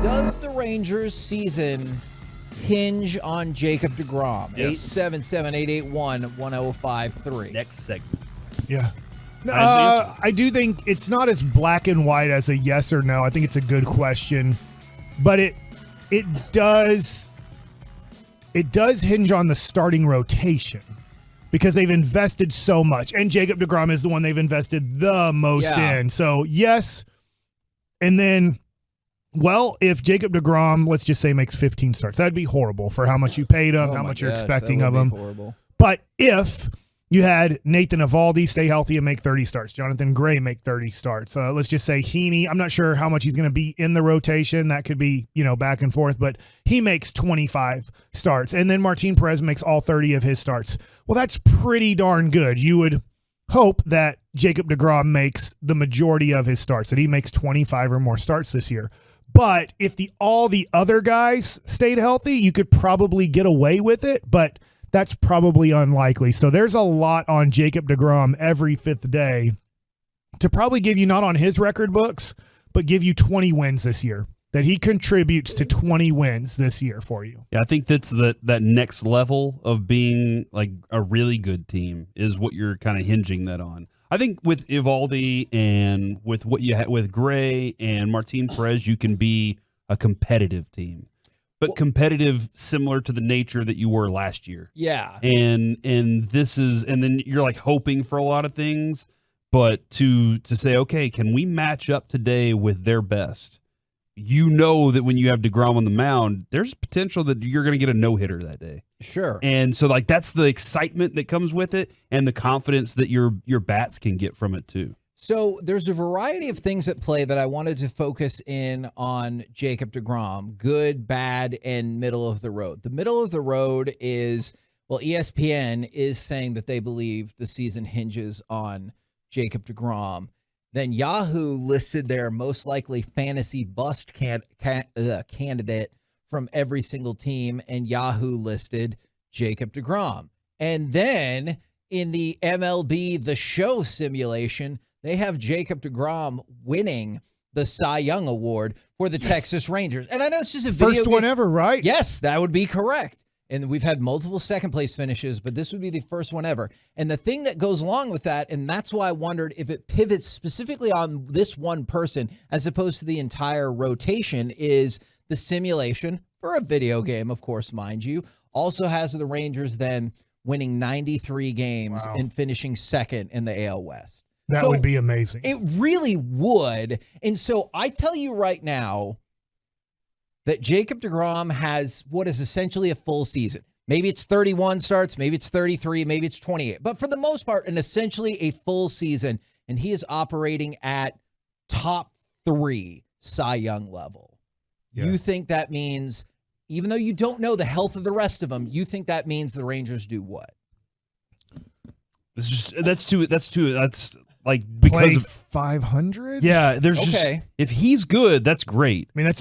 Does the Rangers season hinge on Jacob deGrom? Yes. 877-881-1053. Next segment. Yeah. I do think it's not as black and white as a yes or no. I think it's a good question, but it does hinge on the starting rotation because they've invested so much, and Jacob deGrom is the one they've invested the most in. So yes, and then, well, if Jacob deGrom, let's just say, makes 15 starts, that'd be horrible for how much you paid him, how much you're expecting of him. Horrible. But if you had Nathan Eovaldi stay healthy and make 30 starts, Jonathan Gray make 30 starts. Let's just say Heaney, I'm not sure how much he's going to be in the rotation. That could be, back and forth, but he makes 25 starts. And then Martin Perez makes all 30 of his starts. Well, that's pretty darn good. You would hope that Jacob deGrom makes the majority of his starts, that he makes 25 or more starts this year. But if all the other guys stayed healthy, you could probably get away with it, but that's probably unlikely. So there's a lot on Jacob deGrom every fifth day to probably give you, not on his record books, but give you 20 wins this year, that he contributes to 20 wins this year for you. Yeah, I think that's that next level of being like a really good team is what you're kind of hinging that on. I think with Eovaldi and with what you had with Gray and Martin Perez, you can be a competitive team. But competitive, similar to the nature that you were last year. Yeah. And then you're like hoping for a lot of things, but to say, okay, can we match up today with their best? You know that when you have deGrom on the mound, there's potential that you're going to get a no-hitter that day. Sure. And so like that's the excitement that comes with it and the confidence that your bats can get from it too. So there's a variety of things at play that I wanted to focus in on Jacob deGrom, good, bad, and middle of the road. The middle of the road is, well, ESPN is saying that they believe the season hinges on Jacob deGrom. Then Yahoo listed their most likely fantasy bust candidate from every single team, and Yahoo listed Jacob deGrom. And then in the MLB The Show simulation, they have Jacob deGrom winning the Cy Young Award for the Texas Rangers. And I know it's just a video First one ever, right? Yes, that would be correct. And we've had multiple second-place finishes, but this would be the first one ever. And the thing that goes along with that, and that's why I wondered if it pivots specifically on this one person as opposed to the entire rotation, is the simulation for a video game, of course, mind you, also has the Rangers then winning 93 games and finishing second in the AL West. That would be amazing. It really would. And so I tell you right now that Jacob deGrom has what is essentially a full season. Maybe it's 31 starts, maybe it's 33, maybe it's 28. But for the most part, essentially a full season. And he is operating at top 3 Cy Young level. Yeah. You think that means, even though you don't know the health of the rest of them, you think that means the Rangers do what? That's like because play of 500. Yeah, there's just, if he's good, that's great. I mean,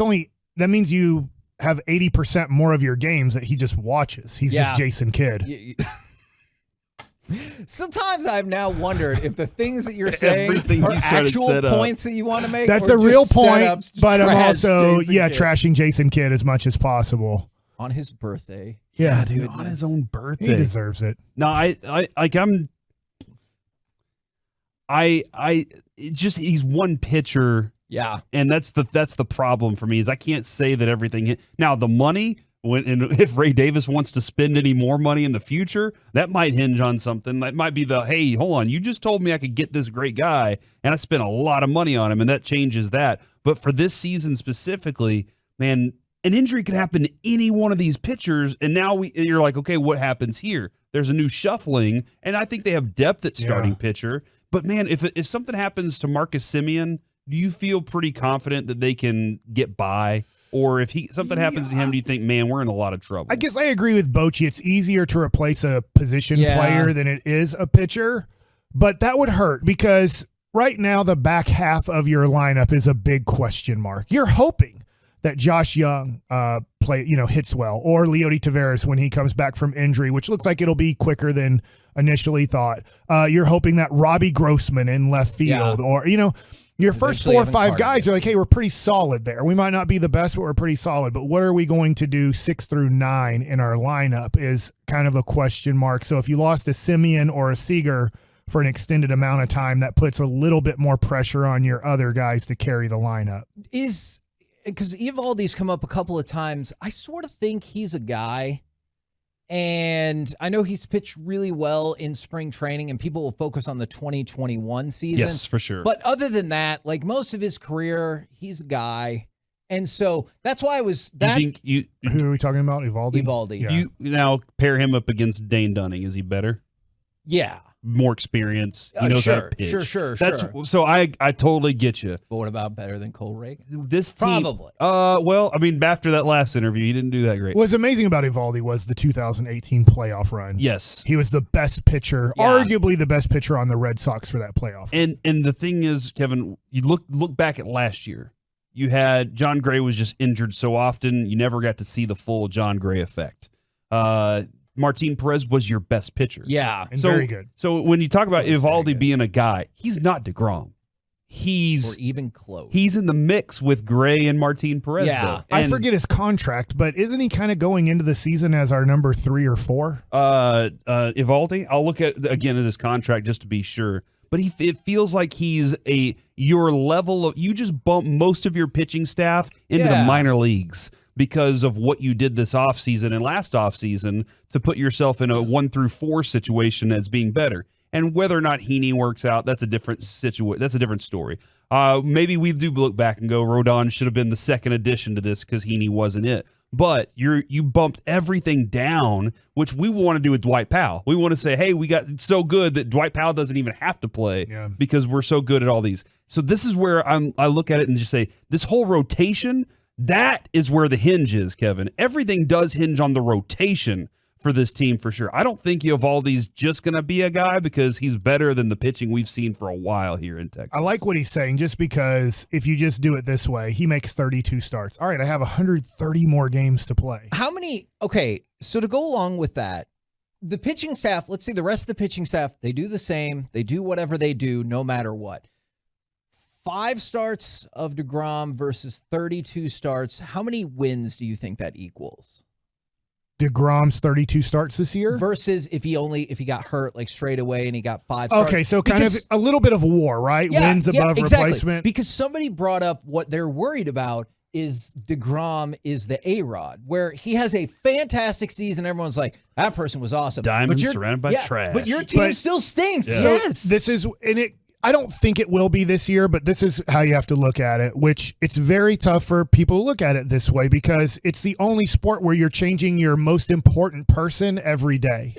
that means you have 80% more of your games that he just watches. He's just Jason Kidd. Sometimes I've now wondered if the things that you're saying are actual points that you want to make. That's a real point, but I'm also trashing Jason Kidd as much as possible on his birthday. Yeah, dude, on his own birthday, he deserves it. No, it's just he's one pitcher. Yeah. And that's the problem for me is I can't say that everything now the money if Ray Davis wants to spend any more money in the future, that might hinge on something. That might be hey, hold on, you just told me I could get this great guy and I spent a lot of money on him and that changes that. But for this season specifically, man, an injury could happen to any one of these pitchers and now you're like, okay, what happens here? There's a new shuffling and I think they have depth at starting pitcher. But man, if something happens to Marcus Semien, do you feel pretty confident that they can get by? Or if something happens to him, do you think, man, we're in a lot of trouble? I guess I agree with Bochy. It's easier to replace a position player than it is a pitcher. But that would hurt because right now the back half of your lineup is a big question mark. You're hoping that Josh Young hits well, or Leody Taveras when he comes back from injury, which looks like it'll be quicker than initially thought. You're hoping that Robbie Grossman in left field, or your first Eventually 4 or having 5 Carter guys get are like, hey, we're pretty solid there. We might not be the best, but we're pretty solid. But what are we going to do 6 through 9 in our lineup is kind of a question mark. So if you lost a Simeon or a Seager for an extended amount of time, that puts a little bit more pressure on your other guys to carry the lineup. Because Eovaldi's come up a couple of times. I sort of think he's a guy, and I know he's pitched really well in spring training, and people will focus on the 2021 season. Yes, for sure. But other than that, like most of his career, he's a guy. And so that's why I was that. Who are we talking about? Eovaldi? Eovaldi. Yeah. You now pair him up against Dane Dunning. Is he better? Yeah. More experience. He knows how to pitch. Sure. So I totally get you. But what about better than Cole Reagan? This team, Probably. Well, I mean, after that last interview, he didn't do that great. What's amazing about Eovaldi was the 2018 playoff run. Yes. He was the best pitcher, arguably the best pitcher on the Red Sox for that playoff. And the thing is, Kevin, you look back at last year. You had John Gray was just injured so often, you never got to see the full John Gray effect. Martin Perez was your best pitcher. Yeah. And very good. So when you talk about Eovaldi being a guy, he's not deGrom. Or even close. He's in the mix with Gray and Martin Perez, though. I forget his contract, but isn't he kind of going into the season as our number 3 or 4? Eovaldi, I'll look at his contract just to be sure. But it feels like he's your level of, you just bump most of your pitching staff into the minor leagues because of what you did this offseason and last offseason to put yourself in a 1 through 4 situation as being better. And whether or not Heaney works out, that's a different situation. That's a different story. Maybe we do look back and go, Rodon should have been the second addition to this because Heaney wasn't it. But you bumped everything down, which we want to do with Dwight Powell. We want to say, hey, we got so good that Dwight Powell doesn't even have to play because we're so good at all these. So this is where I look at it and just say, this whole rotation, that is where the hinge is, Kevin. Everything does hinge on the rotation for this team for sure. I don't think Eovaldi's just going to be a guy because he's better than the pitching we've seen for a while here in Texas. I like what he's saying, just because if you just do it this way, he makes 32 starts. All right, I have 130 more games to play. How many? Okay, so to go along with that, the pitching staff, let's say the rest of the pitching staff, they do the same. They do whatever they do no matter what. 5 starts of deGrom versus 32 starts. How many wins do you think that equals? deGrom's 32 starts this year versus if he got hurt like straight away and he got 5 starts. Okay, so kind of a little bit of war, right? Wins above replacement. Because somebody brought up what they're worried about is deGrom is the A-Rod, where he has a fantastic season. Everyone's like, that person was awesome. Diamonds surrounded by trash. But your team still stinks. Yeah. Yes. So this is, and I don't think it will be this year, but this is how you have to look at it, which it's very tough for people to look at it this way because it's the only sport where you're changing your most important person every day.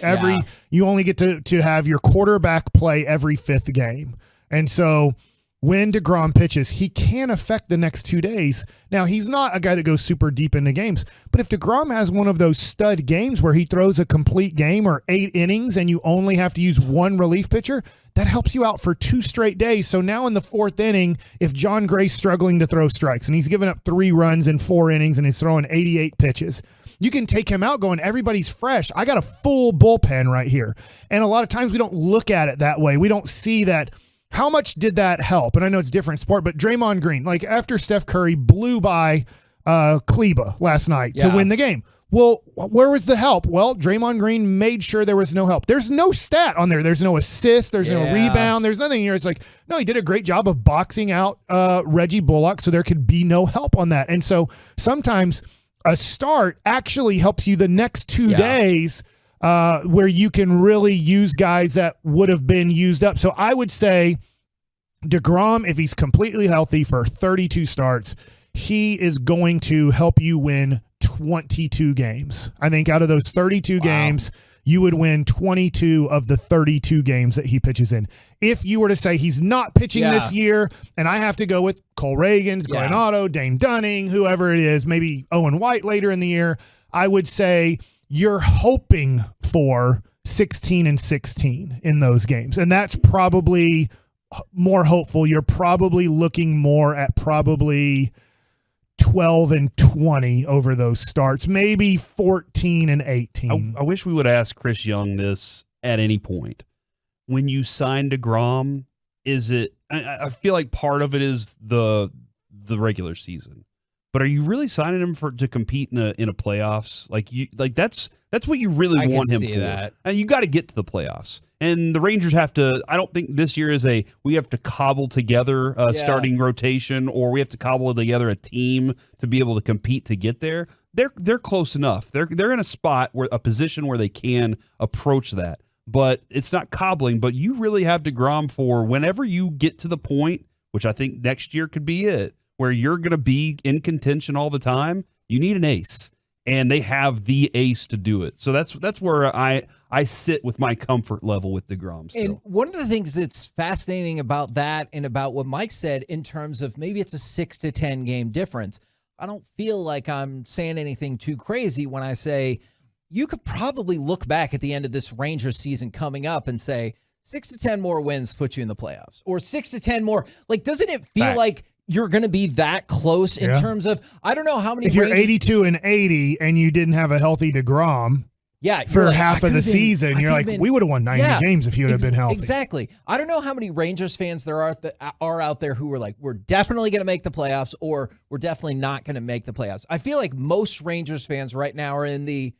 You only get to have your quarterback play every 5th game. And so when deGrom pitches, he can affect the next 2 days. Now, he's not a guy that goes super deep into games, but if deGrom has one of those stud games where he throws a complete game or 8 innings and you only have to use 1 relief pitcher, that helps you out for 2 straight days. So now in the 4th inning, if John Gray's struggling to throw strikes and he's given up 3 runs in 4 innings and he's throwing 88 pitches, you can take him out going, everybody's fresh. I got a full bullpen right here. And a lot of times we don't look at it that way. We don't see that. How much did that help? And I know it's a different sport, but Draymond Green, like after Steph Curry blew by Kleba last night to win the game. Well, where was the help? Well, Draymond Green made sure there was no help. There's no stat on there. There's no assist. There's no rebound. There's nothing here. It's like, no, he did a great job of boxing out Reggie Bullock so there could be no help on that. And so sometimes a start actually helps you the next 2 days where you can really use guys that would have been used up. So I would say deGrom, if he's completely healthy for 32 starts, he is going to help you win 22 games. I think out of those 32 games, you would win 22 of the 32 games that he pitches in. If you were to say he's not pitching this year, and I have to go with Cole Reagans, Glenn Otto, Dane Dunning, whoever it is, maybe Owen White later in the year, I would say you're hoping for 16-16 in those games. And that's probably more hopeful. You're probably looking more at probably 12-20 over those starts, maybe 14-18. I wish we would ask Chris Young this at any point. When you signed deGrom, is it? I feel like part of it is the regular season, but are you really signing him to compete in a playoffs? That's what you really want him for. That. And you got to get to the playoffs. And the Rangers have to. I don't think this year is we have to cobble together a starting rotation, or we have to cobble together a team to be able to compete to get there. They're close enough. They're in a position where they can approach that. But it's not cobbling. But you really have deGrom for whenever you get to the point, which I think next year could be it, where you're going to be in contention all the time. You need an ace, and they have the ace to do it. So that's where I sit with my comfort level with deGrom. Still. And one of the things that's fascinating about that and about what Mike said in terms of maybe it's a 6 to 10 game difference. I don't feel like I'm saying anything too crazy when I say you could probably look back at the end of this Rangers season coming up and say 6 to 10 more wins put you in the playoffs, or 6 to 10 more. Like, doesn't it feel like you're going to be that close in terms of, I don't know how many. If you're 82-80 and you didn't have a healthy deGrom for half of the season, you're like, we would have won 90 games if you would have been healthy. Exactly. I don't know how many Rangers fans there are out there who are like, we're definitely going to make the playoffs, or we're definitely not going to make the playoffs. I feel like most Rangers fans right now are in the,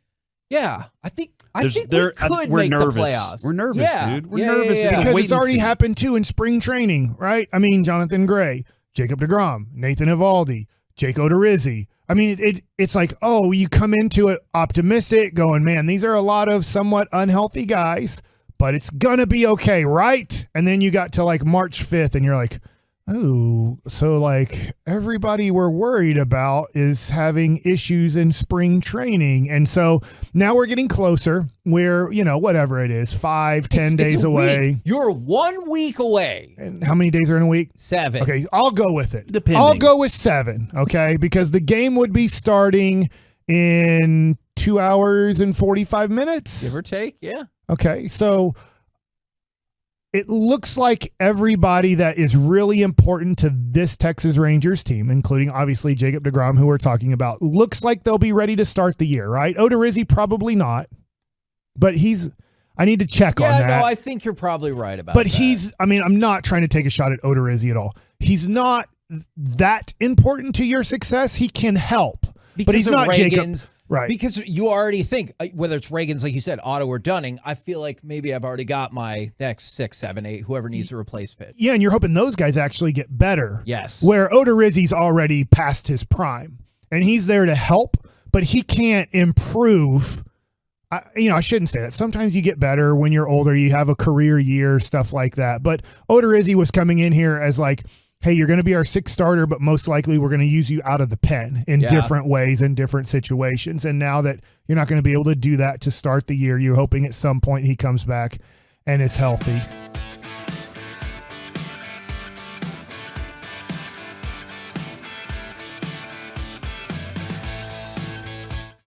I think we could make the playoffs. We're nervous, dude. We're nervous. Because it's already happened, too, in spring training, right? I mean, Jonathan Gray, Jacob deGrom, Nathan Eovaldi, Jake Odorizzi. I mean, it's like, you come into it optimistic, going, man, these are a lot of somewhat unhealthy guys, but it's going to be okay, right? And then you got to like March 5th, and you're like, so like everybody we're worried about is having issues in spring training. And so now we're getting closer where, whatever it is, 5-10 days away. You're 1 week away. And how many days are in a week? 7. Okay, I'll go with it. Depending. I'll go with 7, okay? Because the game would be starting in 2 hours and 45 minutes. Give or take, yeah. Okay, so it looks like everybody that is really important to this Texas Rangers team, including obviously Jacob deGrom, who we're talking about, looks like they'll be ready to start the year, right? Odorizzi probably not, but I need to check on that. Yeah, no, I think you're probably right about that. But I'm not trying to take a shot at Odorizzi at all. He's not that important to your success. He can help, but he's not Jacob. Right. Because you already think, whether it's Reagan's, like you said, Otto or Dunning, I feel like maybe I've already got my next 6, 7, 8, whoever needs to replace pitch. Yeah, and you're hoping those guys actually get better. Yes. Where Odorizzi's already past his prime, and he's there to help, but he can't improve. I shouldn't say that. Sometimes you get better when you're older. You have a career year, stuff like that. But Odorizzi was coming in here as like, hey, you're going to be our 6th starter, but most likely we're going to use you out of the pen in different ways in different situations. And now that you're not going to be able to do that to start the year, you're hoping at some point he comes back and is healthy.